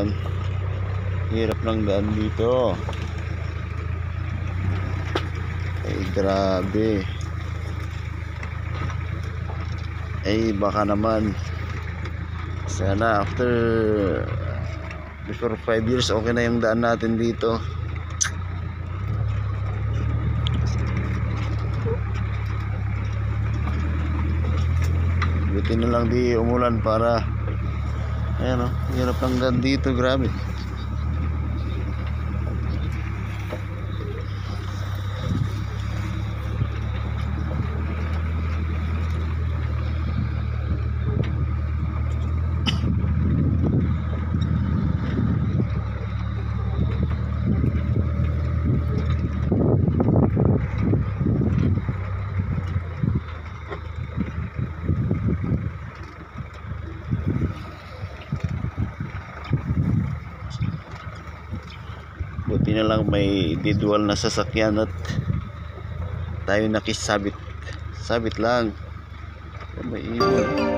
naman, hirap ng daan dito. Ay grabe. Ay baka naman sana before 5 years okay na yung daan natin dito. Buti na lang di umulan para ayan o, hirap ng daan dito, grabe. Buti na lang may individual na sasakyan at tayo nakisabit lang. May ibon.